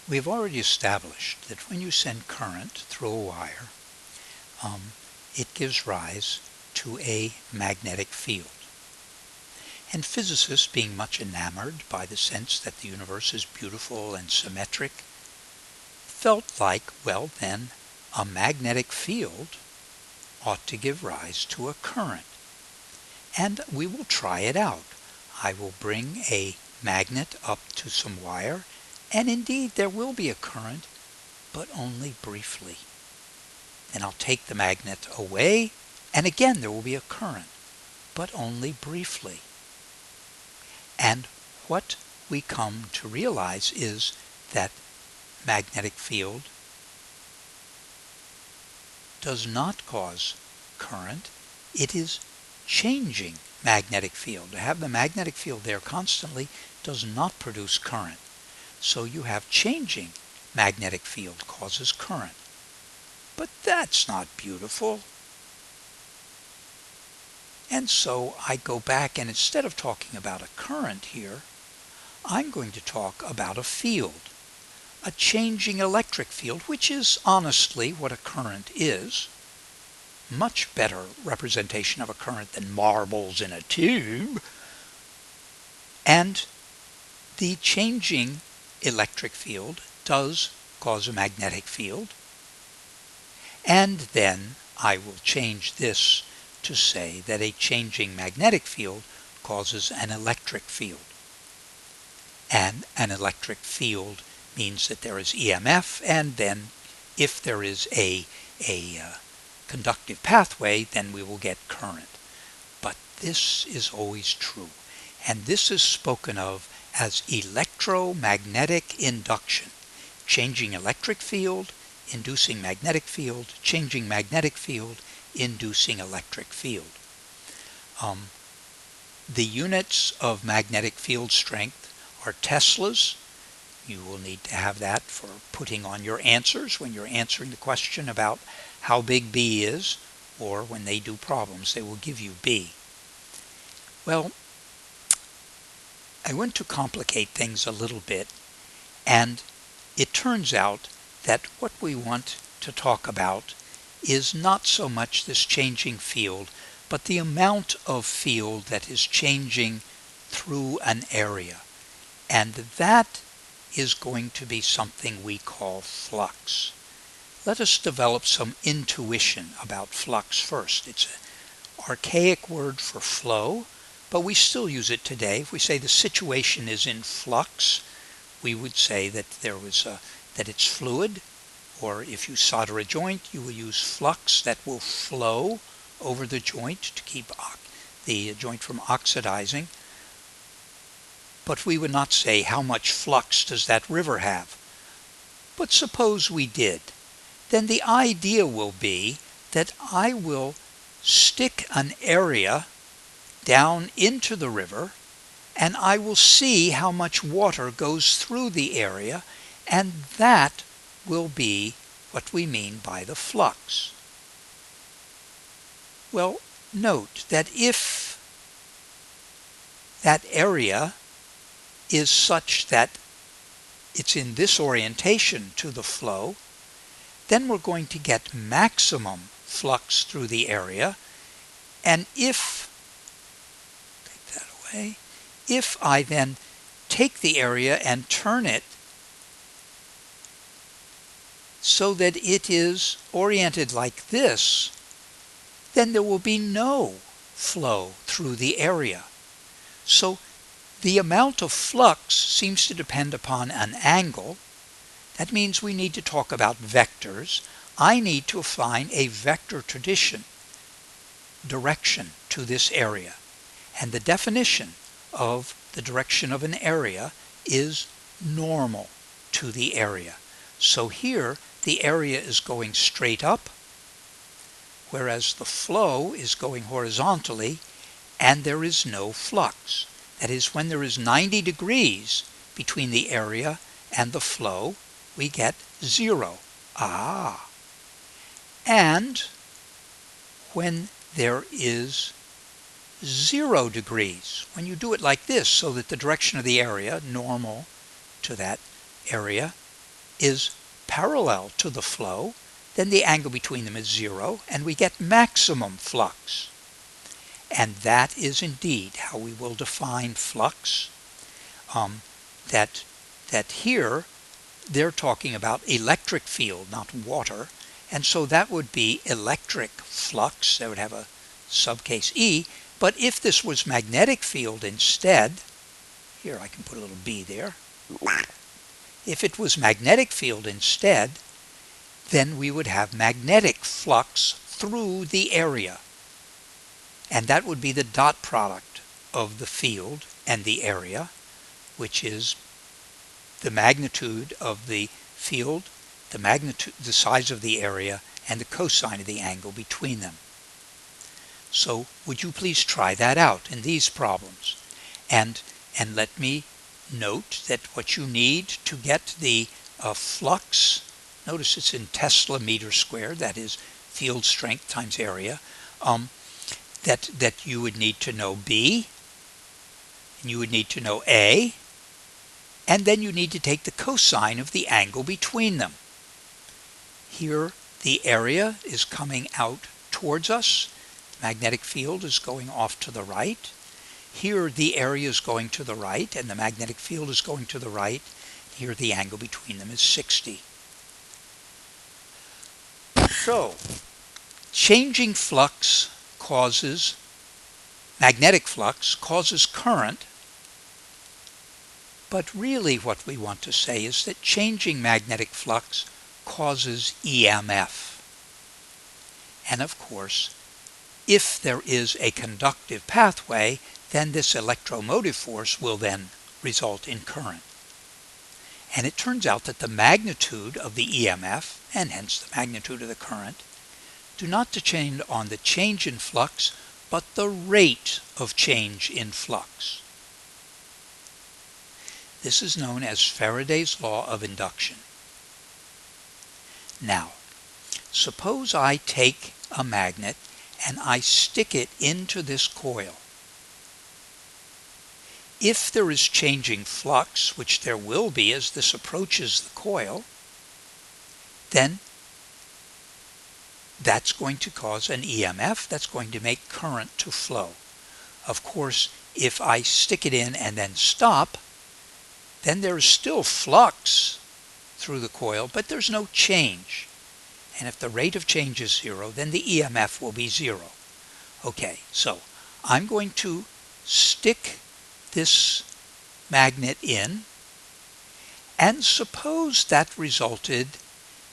We've already established that when you send current through a wire, it gives rise to a magnetic field. And physicists, being much enamored by the sense that the universe is beautiful and symmetric, felt like, well then, a magnetic field ought to give rise to a current. And we will try it out. I will bring a magnet up to some wire, and indeed there will be a current, but only briefly. Then I'll take the magnet away, and again there will be a current, but only briefly. And what we come to realize is that magnetic field does not cause current. It is changing magnetic field. To have the magnetic field there constantly does not produce current. So you have changing magnetic field causes current. But that's not beautiful. And so I go back, and instead of talking about a current here, I'm going to talk about a field, a changing electric field, which is honestly what a current is. Much better representation of a current than marbles in a tube. And the changing electric field does cause a magnetic field. And then I will change this to say that a changing magnetic field causes an electric field. And an electric field means that there is EMF, and then if there is a conductive pathway, then we will get current. But this is always true. And this is spoken of as electromagnetic induction. Changing electric field, inducing magnetic field, changing magnetic field, inducing electric field. The units of magnetic field strength are Teslas. You will need to have that for putting on your answers when you're answering the question about how big B is, or when they do problems, they will give you B. Well, I want to complicate things a little bit, and it turns out that what we want to talk about is not so much this changing field, but the amount of field that is changing through an area. And that is going to be something we call flux. Let us develop some intuition about flux first. It's an archaic word for flow, but we still use it today. If we say the situation is in flux, we would say that that it's fluid. Or if you solder a joint, you will use flux that will flow over the joint to keep the joint from oxidizing. But we would not say, how much flux does that river have? But suppose we did. Then the idea will be that I will stick an area down into the river, and I will see how much water goes through the area, and that will be what we mean by the flux. Well, note that if that area is such that it's in this orientation to the flow, then we're going to get maximum flux through the area. And if I then take the area and turn it so that it is oriented like this, then there will be no flow through the area. So the amount of flux seems to depend upon an angle. That means we need to talk about vectors. I need to assign a vector direction to this area. And the definition of the direction of an area is normal to the area. So here the area is going straight up, whereas the flow is going horizontally, and there is no flux. That is, when there is 90 degrees between the area and the flow, we get 0. And when there is 0 degrees, when you do it like this, so that the direction of the area, normal to that area, is parallel to the flow, then the angle between them is zero, and we get maximum flux. And that is indeed how we will define flux. That here they're talking about electric field, not water, and so that would be electric flux. That would have a subcase E. But if this was magnetic field instead, here I can put a little B there. If it was magnetic field instead, then we would have magnetic flux through the area. And that would be the dot product of the field and the area, which is the magnitude of the field, the size of the area, and the cosine of the angle between them. So would you please try that out in these problems? And let me note that what you need to get the flux, notice it's in Tesla meter squared, that is field strength times area, that you would need to know B, and you would need to know A, and then you need to take the cosine of the angle between them. Here the area is coming out towards us. The magnetic field is going off to the right. Here the area is going to the right and the magnetic field is going to the right. Here the angle between them is 60. So, changing flux causes, magnetic flux causes current, but really what we want to say is that changing magnetic flux causes EMF. And of course, if there is a conductive pathway, then this electromotive force will then result in current. And it turns out that the magnitude of the EMF, and hence the magnitude of the current, do not depend on the change in flux, but the rate of change in flux. This is known as Faraday's law of induction. Now, suppose I take a magnet and I stick it into this coil. If there is changing flux, which there will be as this approaches the coil, then that's going to cause an EMF, that's going to make current to flow. Of course, if I stick it in and then stop, then there is still flux through the coil, but there's no change. And if the rate of change is zero, then the EMF will be zero. Okay, so I'm going to stick this magnet in, and suppose that resulted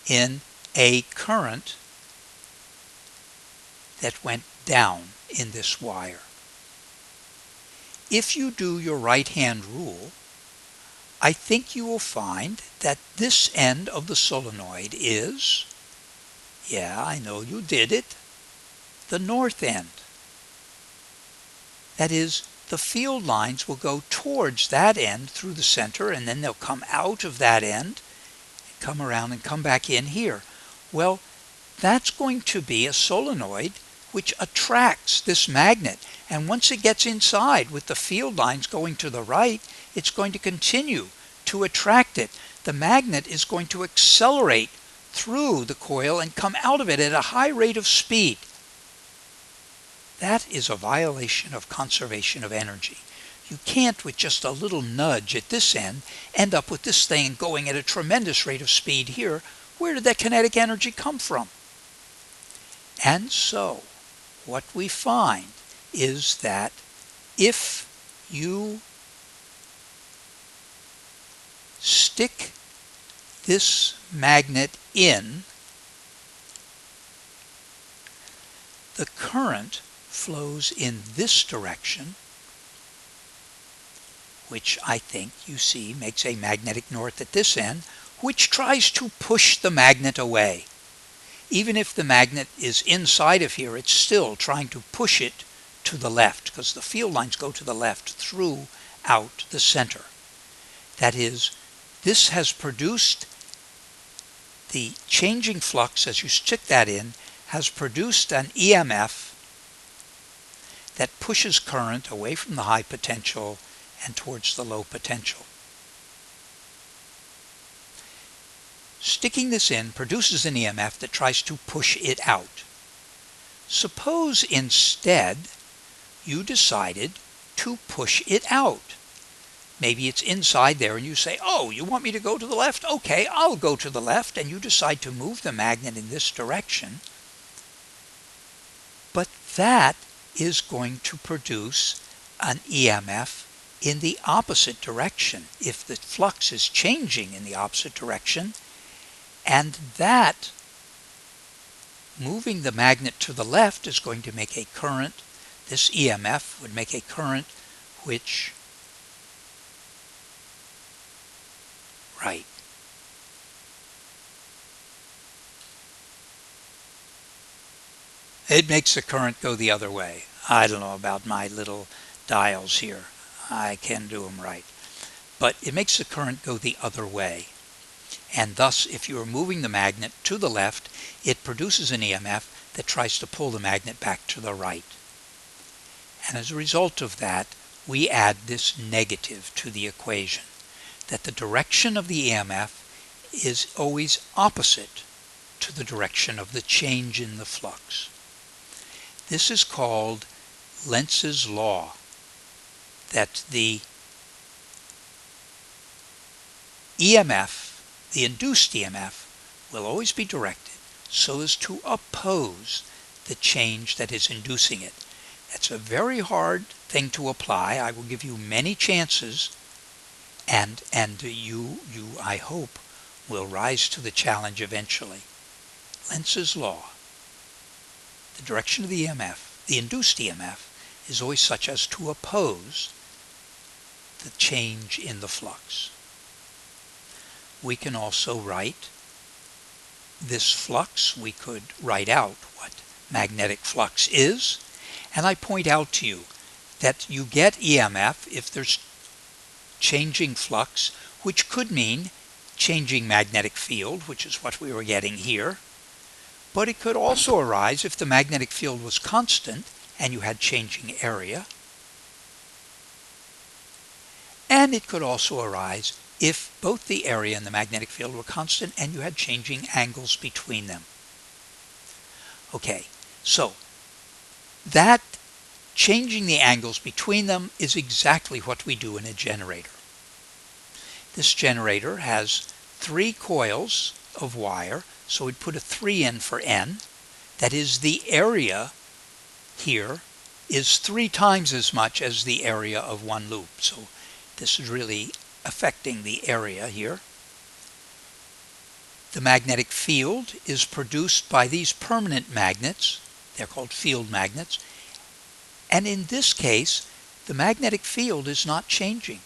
in a current that went down in this wire. If you do your right-hand rule, I think you will find that this end of the solenoid is, yeah, I know you did it, the north end. That is, the field lines will go towards that end through the center, and then they'll come out of that end, come around and come back in here. Well, that's going to be a solenoid which attracts this magnet. And once it gets inside with the field lines going to the right, it's going to continue to attract it. The magnet is going to accelerate through the coil and come out of it at a high rate of speed. That is a violation of conservation of energy. You can't, with just a little nudge at this end up with this thing going at a tremendous rate of speed here. Where did that kinetic energy come from? And so, what we find is that if you stick this magnet in, the current flows in this direction, which I think you see makes a magnetic north at this end, which tries to push the magnet away. Even if the magnet is inside of here, it's still trying to push it to the left, because the field lines go to the left throughout the center. That is, this has produced the changing flux as you stick that in, has produced an EMF that pushes current away from the high potential and towards the low potential. sticking this in produces an EMF that tries to push it out. Suppose instead you decided to push it out. Maybe it's inside there and you say, oh, you want me to go to the left? Okay, I'll go to the left, and you decide to move the magnet in this direction. But that is going to produce an EMF in the opposite direction if the flux is changing in the opposite direction, and that moving the magnet to the left is going to make a current. This EMF would make a current which, right, it makes the current go the other way. I don't know about my little dials here. I can do them right. But it makes the current go the other way. And thus, if you are moving the magnet to the left, it produces an EMF that tries to pull the magnet back to the right. And as a result of that, we add this negative to the equation, that the direction of the EMF is always opposite to the direction of the change in the flux. This is called Lenz's law, that the EMF, the induced EMF, will always be directed so as to oppose the change that is inducing it. That's a very hard thing to apply. I will give you many chances, and you I hope will rise to the challenge eventually. Lenz's law. The direction of the EMF, the induced EMF, is always such as to oppose the change in the flux. We can also write this flux. We could write out what magnetic flux is, and I point out to you that you get EMF if there's changing flux, which could mean changing magnetic field, which is what we were getting here. But it could also arise if the magnetic field was constant and you had changing area. And it could also arise if both the area and the magnetic field were constant and you had changing angles between them. Okay, so that changing the angles between them is exactly what we do in a generator. This generator has 3 coils of wire, so we'd put a 3 in for N. That is, the area here is 3 times as much as the area of one loop. So this is really affecting the area here. The magnetic field is produced by these permanent magnets. They're called field magnets. And in this case, the magnetic field is not changing,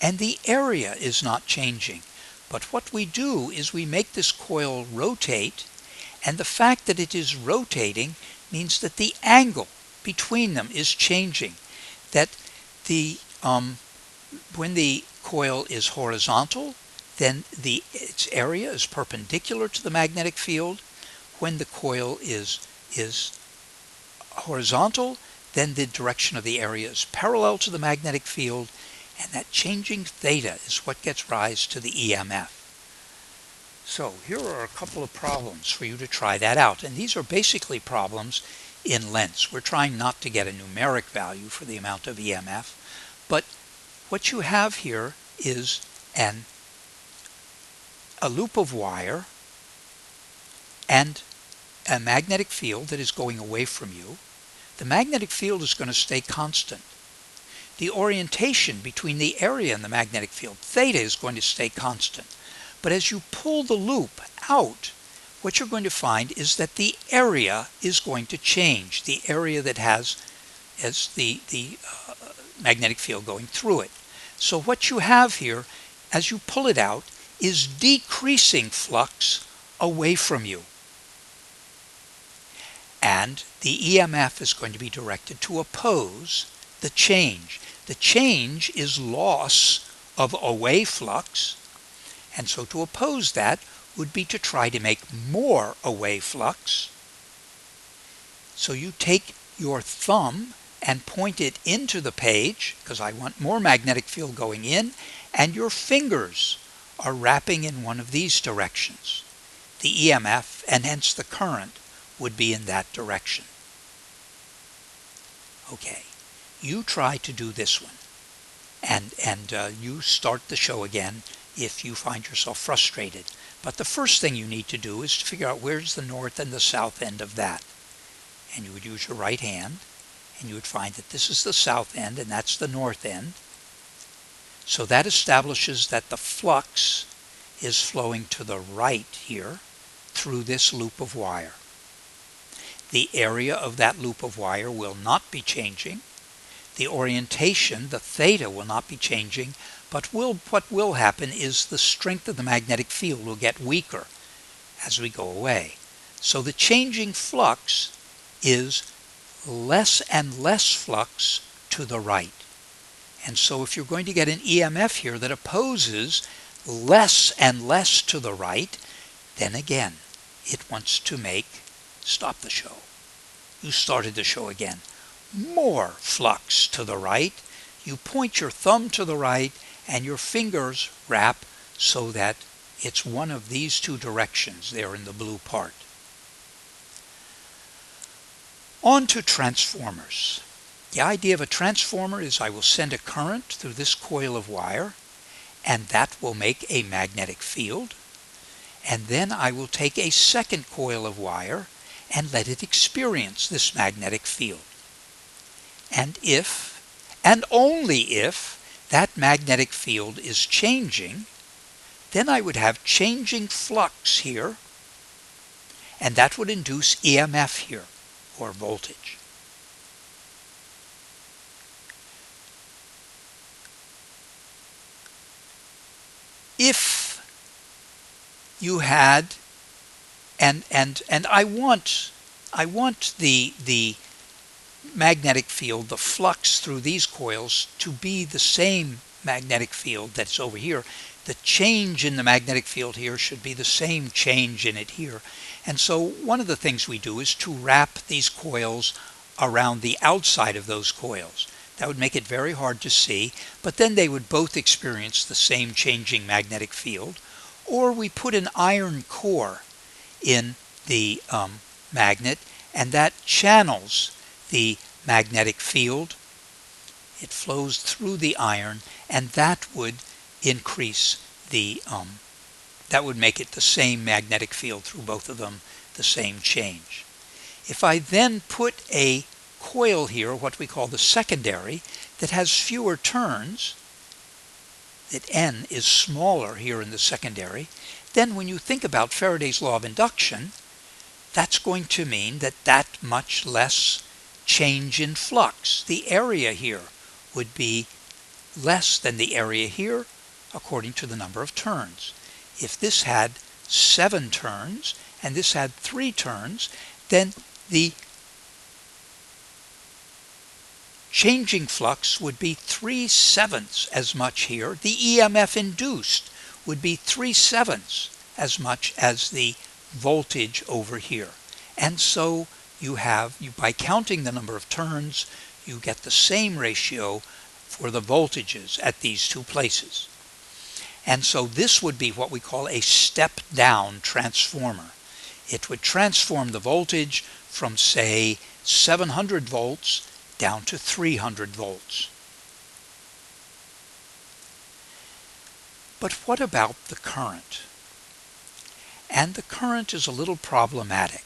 and the area is not changing. But what we do is we make this coil rotate, and the fact that it is rotating means that the angle between them is changing. That the when the coil is horizontal, then its area is perpendicular to the magnetic field. When the coil is horizontal, then the direction of the area is parallel to the magnetic field, and that changing theta is what gives rise to the EMF. So here are a couple of problems for you to try that out, and these are basically problems in Lenz. We're trying not to get a numeric value for the amount of EMF, but what you have here is a loop of wire and a magnetic field that is going away from you. The magnetic field is going to stay constant. The orientation between the area and the magnetic field, theta, is going to stay constant. But as you pull the loop out, what you're going to find is that the area is going to change, the area that has the magnetic field going through it. So what you have here, as you pull it out, is decreasing flux away from you. And the EMF is going to be directed to oppose the change. The change is loss of away flux, and so to oppose that would be to try to make more away flux. So you take your thumb and point it into the page, because I want more magnetic field going in, and your fingers are wrapping in one of these directions. the EMF, and hence the current, would be in that direction. Okay, you try to do this one, and you start the show again if you find yourself frustrated. But the first thing you need to do is to figure out where's the north and the south end of that. And you would use your right hand, and you would find that this is the south end and that's the north end. So that establishes that the flux is flowing to the right here through this loop of wire. The area of that loop of wire will not be changing. The orientation, the theta, will not be changing, but what will happen is the strength of the magnetic field will get weaker as we go away. So the changing flux is less and less flux to the right. And so if you're going to get an EMF here that opposes less and less to the right, then again, it wants to stop the show. You started the show again. More flux to the right. You point your thumb to the right and your fingers wrap so that it's one of these two directions there in the blue part. On to transformers. The idea of a transformer is I will send a current through this coil of wire, and that will make a magnetic field. And then I will take a second coil of wire and let it experience this magnetic field. And if, and only if, that magnetic field is changing, then I would have changing flux here, and that would induce EMF here, or voltage. If you had, and I want the magnetic field, the flux through these coils, to be the same magnetic field that's over here. The change in the magnetic field here should be the same change in it here. And so one of the things we do is to wrap these coils around the outside of those coils. That would make it very hard to see, but then they would both experience the same changing magnetic field. Or we put an iron core in the magnet, and that channels the magnetic field. It flows through the iron, and that would increase that would make it the same magnetic field through both of them, the same change. If I then put a coil here, what we call the secondary, that has fewer turns, that N is smaller here in the secondary, then when you think about Faraday's law of induction, that's going to mean that much less change in flux. The area here would be less than the area here according to the number of turns. If this had 7 turns and this had 3 turns, then the changing flux would be 3/7 as much here. The EMF induced would be 3/7 as much as the voltage over here. And so by counting the number of turns, you get the same ratio for the voltages at these two places. And so this would be what we call a step-down transformer. It would transform the voltage from, say, 700 volts down to 300 volts. But what about the current? And the current is a little problematic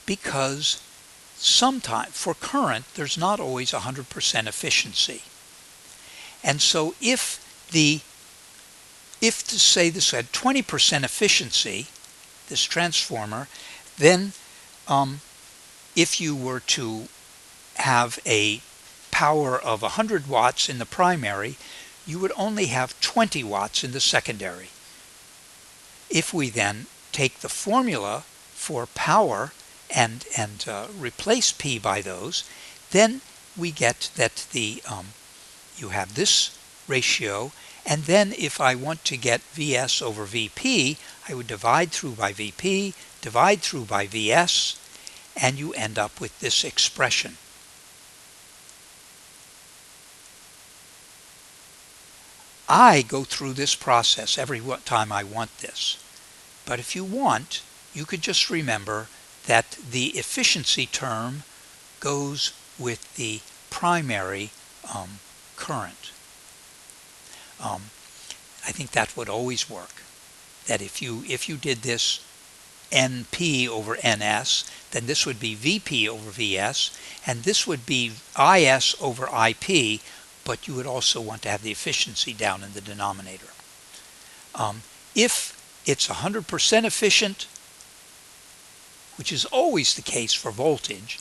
because sometimes for current there's not always 100% efficiency. And so if to say this had 20% efficiency, this transformer, then if you were to have a power of 100 watts in the primary, you would only have 20 watts in the secondary. If we then take the formula for power and replace P by those, then we get that you have this ratio, and then if I want to get Vs over Vp, I would divide through by Vp, divide through by Vs, and you end up with this expression. I go through this process every time I want this. But if you want, you could just remember that the efficiency term goes with the primary current. I think that would always work. That if you did this NP over NS, then this would be VP over VS, and this would be IS over IP, but you would also want to have the efficiency down in the denominator. If it's 100% efficient, which is always the case for voltage,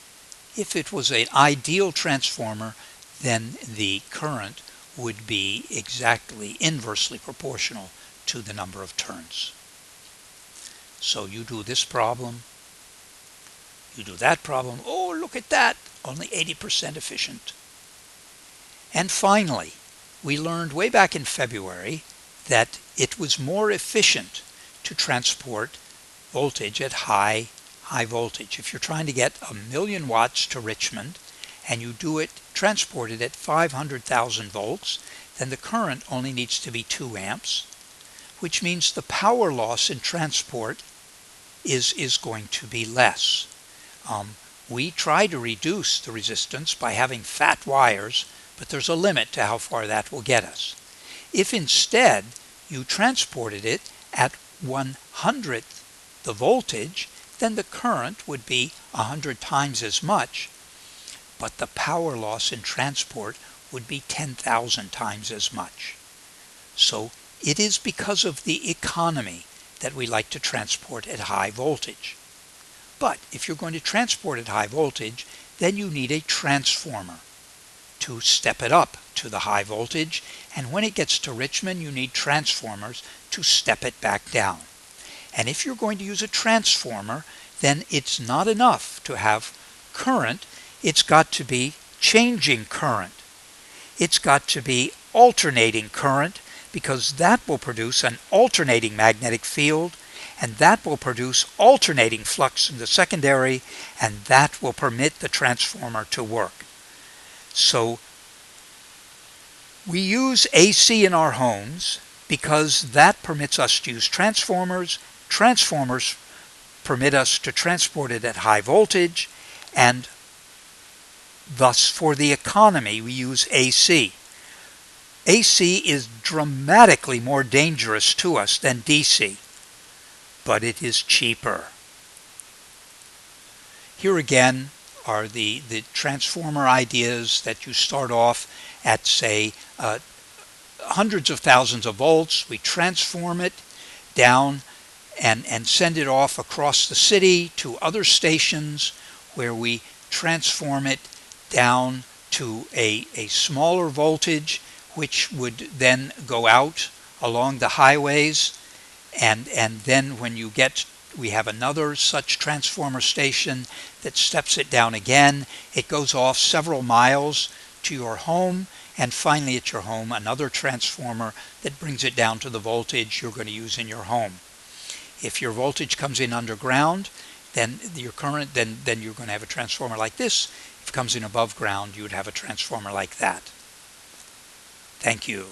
if it was an ideal transformer, then the current would be exactly inversely proportional to the number of turns. So you do this problem, you do that problem, oh look at that, only 80% efficient. And finally, we learned way back in February that it was more efficient to transport voltage at high voltage. If you're trying to get 1,000,000 watts to Richmond and you transport it at 500,000 volts, then the current only needs to be 2 amps, which means the power loss in transport is going to be less. We try to reduce the resistance by having fat wires, but there's a limit to how far that will get us. If instead you transported it at 1/100th the voltage, then the current would be 100 times as much, but the power loss in transport would be 10,000 times as much. So it is because of the economy that we like to transport at high voltage. But if you're going to transport at high voltage, then you need a transformer to step it up to the high voltage, and when it gets to Richmond, you need transformers to step it back down. And if you're going to use a transformer, then it's not enough to have current, it's got to be changing current. It's got to be alternating current, because that will produce an alternating magnetic field, and that will produce alternating flux in the secondary, and that will permit the transformer to work. So we use AC in our homes because that permits us to use transformers. Transformers permit us to transport it at high voltage, and thus for the economy we use AC. AC is dramatically more dangerous to us than DC, but it is cheaper. Here again are the transformer ideas that you start off at, say, hundreds of thousands of volts. We transform it down and send it off across the city to other stations where we transform it down to a smaller voltage, which would then go out along the highways, and then when we have another such transformer station that steps it down again. It goes off several miles to your home, and finally at your home another transformer that brings it down to the voltage you're going to use in your home. If your voltage comes in underground, then your current, then you're going to have a transformer like this. If it comes in above ground, you would have a transformer like that. Thank you.